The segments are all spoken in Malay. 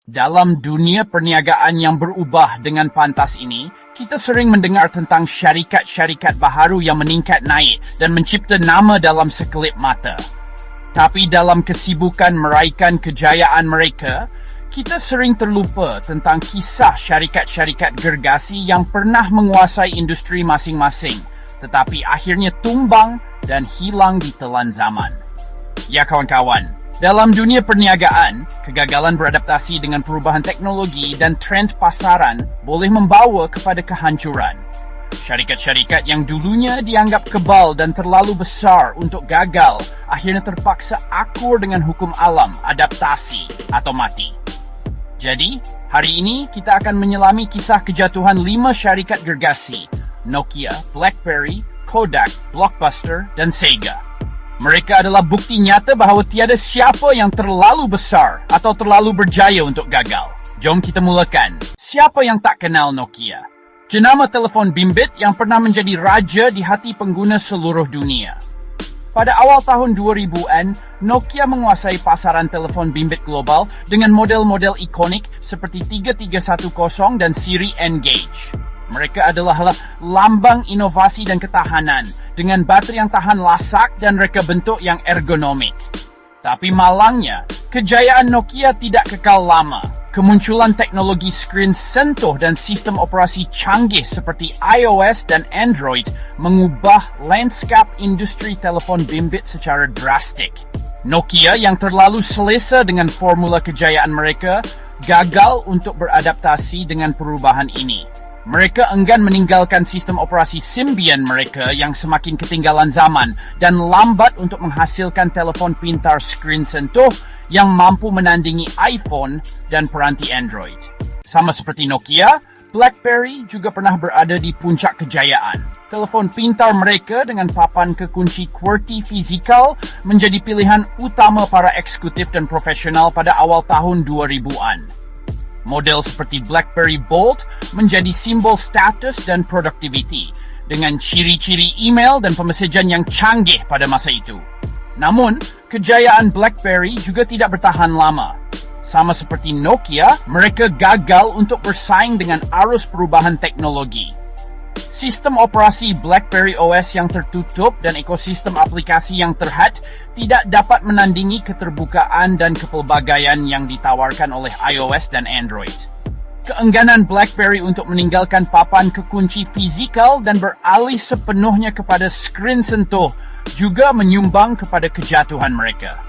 Dalam dunia perniagaan yang berubah dengan pantas ini, kita sering mendengar tentang syarikat-syarikat baharu yang meningkat naik dan mencipta nama dalam sekelip mata. Tapi dalam kesibukan meraihkan kejayaan mereka, kita sering terlupa tentang kisah syarikat-syarikat gergasi yang pernah menguasai industri masing-masing, tetapi akhirnya tumbang dan hilang di telan zaman. Ya kawan-kawan, dalam dunia perniagaan, kegagalan beradaptasi dengan perubahan teknologi dan trend pasaran boleh membawa kepada kehancuran. Syarikat-syarikat yang dulunya dianggap kebal dan terlalu besar untuk gagal, akhirnya terpaksa akur dengan hukum alam, adaptasi atau mati. Jadi, hari ini kita akan menyelami kisah kejatuhan 5 syarikat gergasi: Nokia, BlackBerry, Kodak, Blockbuster, dan Sega. Mereka adalah bukti nyata bahawa tiada siapa yang terlalu besar atau terlalu berjaya untuk gagal. Jom kita mulakan. Siapa yang tak kenal Nokia? Jenama telefon bimbit yang pernah menjadi raja di hati pengguna seluruh dunia. Pada awal tahun 2000-an, Nokia menguasai pasaran telefon bimbit global dengan model-model ikonik seperti 3310 dan siri N-Gage. Mereka adalah lambang inovasi dan ketahanan dengan bateri yang tahan lasak dan reka bentuk yang ergonomik. Tapi malangnya, kejayaan Nokia tidak kekal lama. Kemunculan teknologi skrin sentuh dan sistem operasi canggih seperti iOS dan Android mengubah lanskap industri telefon bimbit secara drastik. Nokia yang terlalu selesa dengan formula kejayaan mereka gagal untuk beradaptasi dengan perubahan ini. Mereka enggan meninggalkan sistem operasi Symbian mereka yang semakin ketinggalan zaman dan lambat untuk menghasilkan telefon pintar skrin sentuh yang mampu menandingi iPhone dan peranti Android. Sama seperti Nokia, BlackBerry juga pernah berada di puncak kejayaan. Telefon pintar mereka dengan papan kekunci QWERTY fizikal menjadi pilihan utama para eksekutif dan profesional pada awal tahun 2000-an. Model seperti BlackBerry Bold menjadi simbol status dan productivity dengan ciri-ciri email dan pemesejan yang canggih pada masa itu. Namun, kejayaan BlackBerry juga tidak bertahan lama. Sama seperti Nokia, mereka gagal untuk bersaing dengan arus perubahan teknologi. Sistem operasi BlackBerry OS yang tertutup dan ekosistem aplikasi yang terhad tidak dapat menandingi keterbukaan dan kepelbagaian yang ditawarkan oleh iOS dan Android. Keengganan BlackBerry untuk meninggalkan papan kekunci fizikal dan beralih sepenuhnya kepada skrin sentuh juga menyumbang kepada kejatuhan mereka.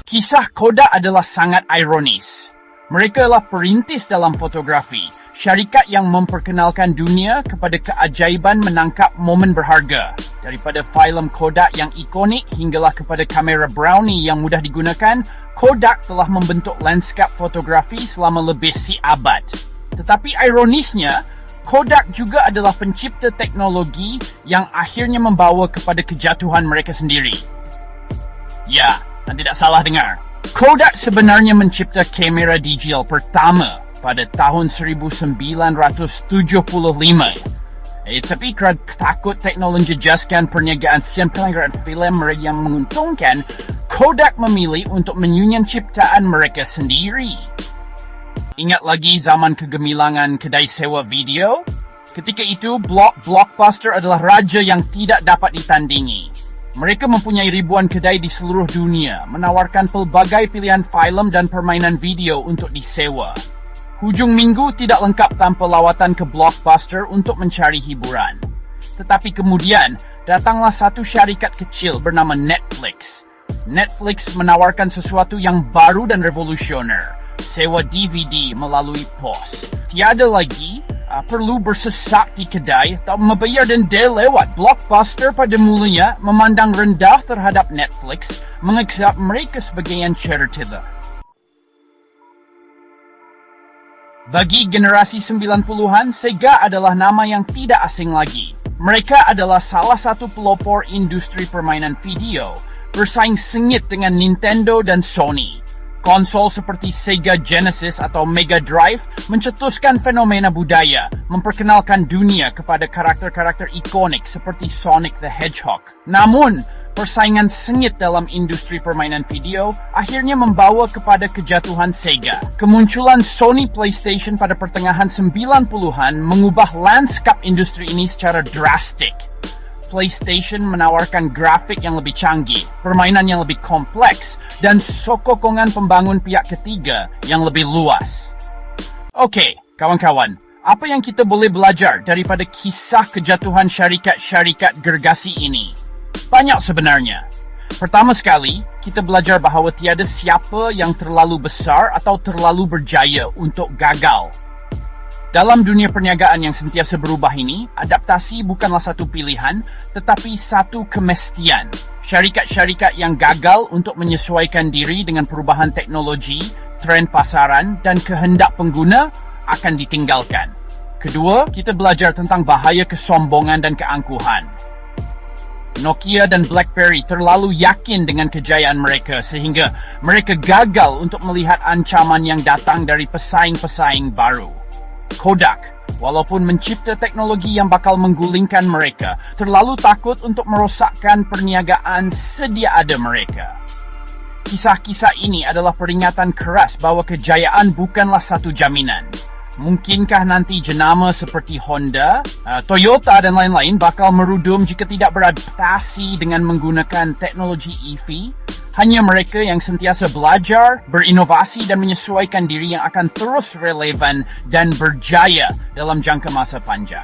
Kisah Kodak adalah sangat ironis. Mereka adalah perintis dalam fotografi, syarikat yang memperkenalkan dunia kepada keajaiban menangkap momen berharga. Daripada film Kodak yang ikonik hinggalah kepada kamera Brownie yang mudah digunakan, Kodak telah membentuk lanskap fotografi selama lebih abad. Tetapi ironisnya, Kodak juga adalah pencipta teknologi yang akhirnya membawa kepada kejatuhan mereka sendiri. Ya, dan tidak salah dengar. Kodak sebenarnya mencipta kamera digital pertama pada tahun 1975. Tapi kerana takut teknologi menjejaskan perniagaan film yang menguntungkan, Kodak memilih untuk menyunyikan ciptaan mereka sendiri. Ingat lagi zaman kegemilangan kedai sewa video? Ketika itu, Blockbuster adalah raja yang tidak dapat ditandingi. Mereka mempunyai ribuan kedai di seluruh dunia, menawarkan pelbagai pilihan film dan permainan video untuk disewa. Hujung minggu tidak lengkap tanpa lawatan ke Blockbuster untuk mencari hiburan. Tetapi kemudian, datanglah satu syarikat kecil bernama Netflix. Netflix menawarkan sesuatu yang baru dan revolusioner. Sewa DVD melalui pos. Tiada lagi perlu bersesak di kedai atau membayar denda lewat. Blockbuster pada mulanya memandang rendah terhadap Netflix, menganggap mereka sebagai yang cerita. Bagi generasi 90-an, Sega adalah nama yang tidak asing lagi. Mereka adalah salah satu pelopor industri permainan video, bersaing sengit dengan Nintendo dan Sony. Konsol seperti Sega Genesis atau Mega Drive mencetuskan fenomena budaya, memperkenalkan dunia kepada karakter-karakter ikonik seperti Sonic the Hedgehog. Namun, persaingan sengit dalam industri permainan video akhirnya membawa kepada kejatuhan Sega. Kemunculan Sony PlayStation pada pertengahan 90-an mengubah lanskap industri ini secara drastik. PlayStation menawarkan grafik yang lebih canggih, permainan yang lebih kompleks, dan sokongan pembangun pihak ketiga yang lebih luas. Okey, kawan-kawan, apa yang kita boleh belajar daripada kisah kejatuhan syarikat-syarikat gergasi ini? Banyak sebenarnya. Pertama sekali, kita belajar bahawa tiada siapa yang terlalu besar atau terlalu berjaya untuk gagal. Dalam dunia perniagaan yang sentiasa berubah ini, adaptasi bukanlah satu pilihan, tetapi satu kemestian. Syarikat-syarikat yang gagal untuk menyesuaikan diri dengan perubahan teknologi, trend pasaran, dan kehendak pengguna akan ditinggalkan. Kedua, kita belajar tentang bahaya kesombongan dan keangkuhan. Nokia dan BlackBerry terlalu yakin dengan kejayaan mereka sehingga mereka gagal untuk melihat ancaman yang datang dari pesaing-pesaing baru. Kodak, walaupun mencipta teknologi yang bakal menggulingkan mereka, terlalu takut untuk merosakkan perniagaan sedia ada mereka. Kisah-kisah ini adalah peringatan keras bahawa kejayaan bukanlah satu jaminan. Mungkinkah nanti jenama seperti Honda, Toyota dan lain-lain bakal merudum jika tidak beradaptasi dengan menggunakan teknologi EV? Hanya mereka yang sentiasa belajar, berinovasi dan menyesuaikan diri yang akan terus relevan dan berjaya dalam jangka masa panjang.